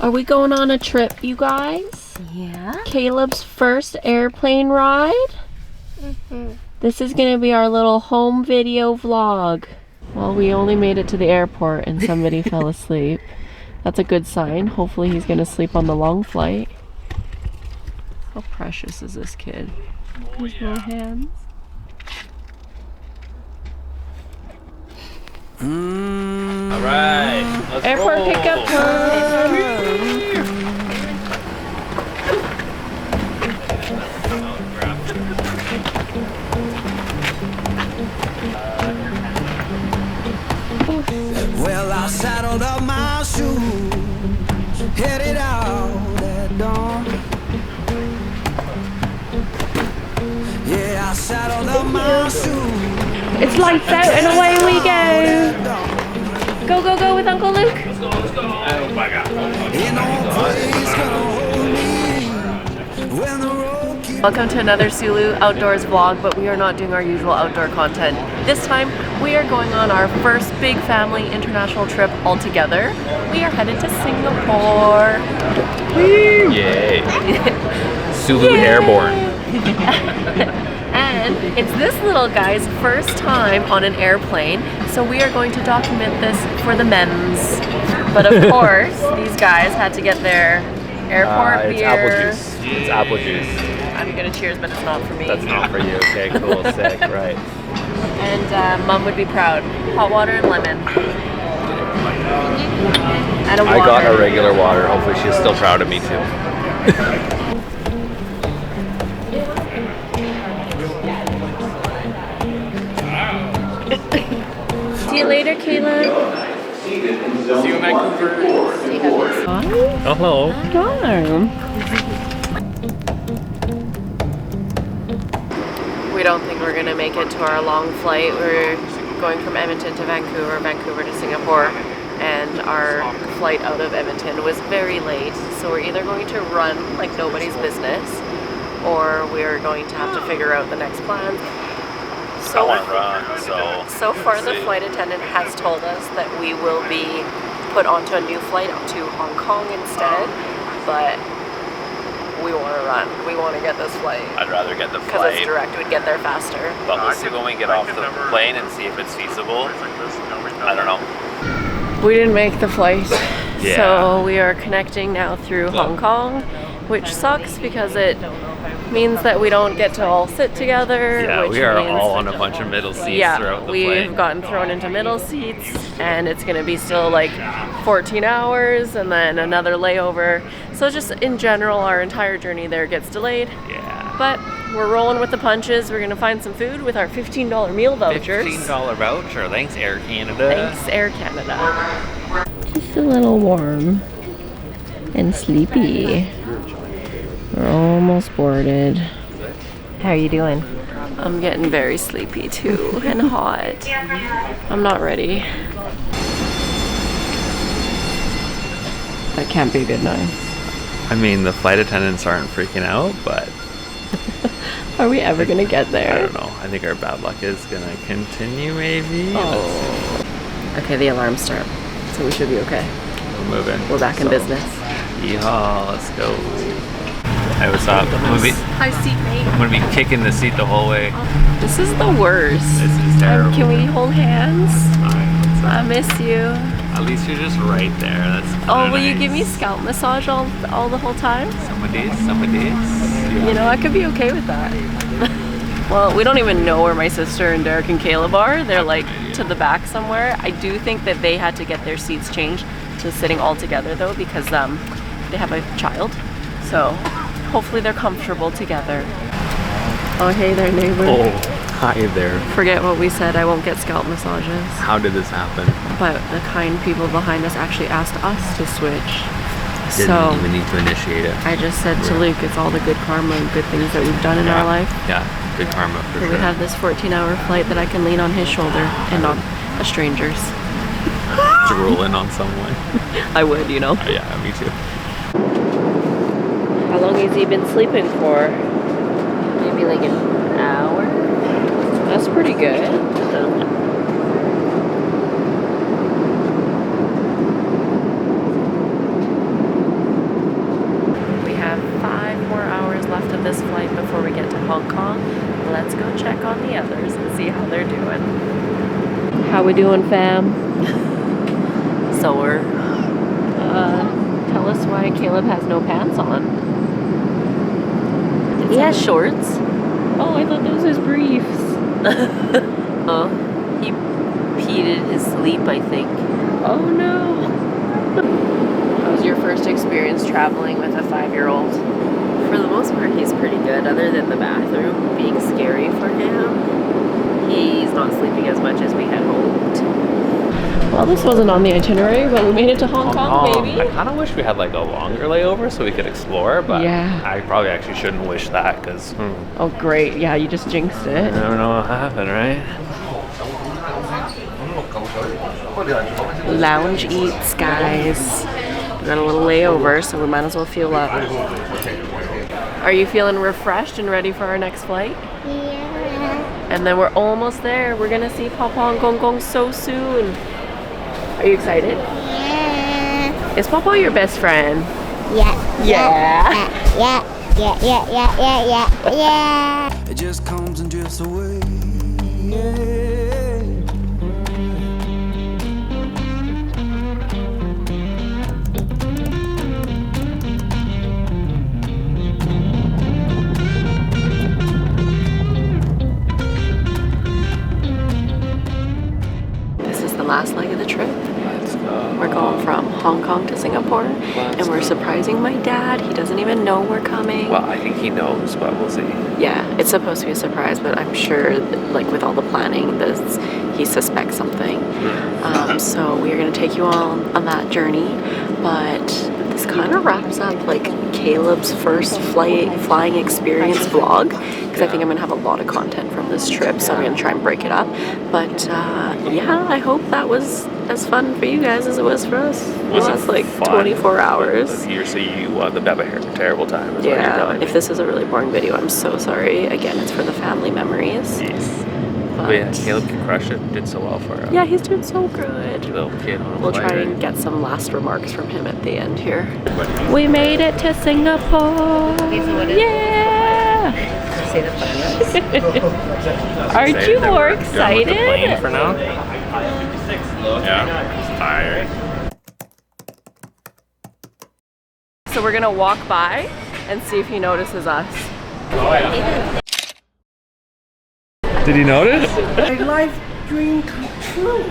Are we going on a trip, you guys? Yeah. Caleb's first airplane ride? This is gonna be our little home video vlog. Well, we only made it to the airport and somebody fell asleep. That's a good sign. Hopefully he's gonna sleep on the long flight. How precious is this kid? His little hands. All right, let's Airport roll. pickup time. Well, I saddled up my shoes, headed out at dawn. Yeah, I saddled up my shoes. It's lights out and away we go. Go, go, go with Uncle Luke. Let's go, let's go. Oh my God. Ain't no place gonna hold me when the road keeps. Welcome to another Sulu Outdoors vlog, but we are not doing our usual outdoor content. This time, we are going on our first big family international trip all together. We are headed to Singapore. Yay. Sulu Airborne. And it's this little guy's first time on an airplane, so we are going to document this for the memes. But of course, these guys had to get their airport It's beer. apple juice. It's apple juice. I'm gonna cheers, but it's not for me. That's not for you. Okay, cool, sick, right. And Mom would be proud. Hot water and lemon. And a water. I got a regular water. Hopefully she's still proud of me too. See you later, Caleb. See you in Vancouver. Hi. Hello. We don't think we're gonna make it to our long flight. We're going from Edmonton to Vancouver, Vancouver to Singapore, and our flight out of Edmonton was very late. So we're either going to run like nobody's business, or we're going to have to figure out the next plan. I want to run, So far the flight attendant has told us that we will be put onto a new flight to Hong Kong instead, but we want to run. We want to get this flight. I'd rather get the Because it's flight, direct, we'd get there faster. but we'll see when we get off the plane and see if it's feasible. I don't know. We didn't make the flight, Yeah. so we are connecting now through Hong Kong, which sucks because it means that we don't get to all sit together. Yeah, which we are means, all on a bunch of middle seats yeah, throughout the we've plane. gotten thrown into middle seats, and it's going to be still like 14 hours and then another layover. So just in general, our entire journey there gets delayed. Yeah. But we're rolling with the punches. We're going to find some food with our $15 meal vouchers. $15 voucher. Thanks, Air Canada. Thanks, Air Canada. Just a little warm and sleepy. We're almost boarded. How are you doing? I'm getting very sleepy too and hot. I'm not ready. That can't be a good night. I mean, the flight attendants aren't freaking out, but Are we ever gonna get there? I don't know. I think our bad luck is gonna continue, maybe. Oh. Okay, the alarm start. So we should be okay. We're moving. We're back in business. Yeehaw, let's go. Hey, what's up? Hi, seatmate. I'm gonna be kicking the seat the whole way. This is the worst. This is terrible. Can we hold hands? I miss you. At least you're just right there. That's Oh, will you give me scalp massage all the whole time? some of these. You know, I could be okay with that. Well, we don't even know where my sister and Derek and Caleb are. They're like to the back somewhere. I do think that they had to get their seats changed to sitting all together though, because they have a child. So hopefully they're comfortable together. Oh, hey there, neighbor. Oh, hi there. Forget what we said. I won't get scalp massages. How did this happen? But the kind people behind us actually asked us to switch. Didn't even need to initiate it. I just said to Luke, it's all the good karma and good things that we've done in our life. Yeah, good karma for So sure. we have this 14-hour flight that I can lean on his shoulder and not a stranger's. Drooling on someone. I would, you know. Yeah, me too. How long has he been sleeping for? Maybe like an hour? That's pretty good. this flight before we get to Hong Kong. Let's go check on the others and see how they're doing. How we doing, fam? Sore. Tell us why Caleb has no pants on. He has shorts. Oh, I thought those was briefs. Oh, he peed in his sleep, I think. Oh no. How was your first experience traveling with a 5-year-old? For the most part, he's pretty good, other than the bathroom being scary for him. He's not sleeping as much as we had hoped. Well, this wasn't on the itinerary, but we made it to Hong Kong, baby. I kind of wish we had like a longer layover so we could explore, but yeah. I probably actually shouldn't wish that because Oh, great. Yeah, you just jinxed it. you never know what happened, right? Lounge eats, guys. We got a little layover, so we might as well fuel up. Are you feeling refreshed and ready for our next flight? Yeah. And then we're almost there. We're gonna see Papa and Gong Gong so soon. Are you excited? Yeah. Is Papa your best friend? Yeah. Yeah. Yeah. Yeah. Yeah. Yeah. Yeah. Yeah. Yeah. It just comes and drifts away. Yeah. This is the last leg of the trip. Let's go. We're going from Hong Kong to Singapore, and we're surprising my dad. He doesn't even know we're coming. Well, I think he knows, but we'll see. Yeah, it's supposed to be a surprise, but I'm sure, like with all the planning, he suspects something. So we are going to take you on that journey, but this kind of wraps up like Caleb's first flying experience vlog, because I think I'm going to have a lot of content from this trip, so I'm going to try and break it up. But yeah, I hope that was as fun for you guys as it was for us. Was It's it like fun? 24 hours. So you have a terrible time. Is what you're Yeah, telling me. if this is a really boring video, I'm so sorry. Again, it's for the family memories. Yes. But But yeah, Caleb can crush it. Did so well for a yeah, he's doing so good. little kid on a We'll flight, try right? and get some last remarks from him at the end here. We made it to Singapore. Yeah. Say the plan. Aren't Say you that more we're done with the plane excited? for now? Yeah, just tired. So we're gonna walk by and see if he notices us. Oh yeah. Did he notice? A life dream come true.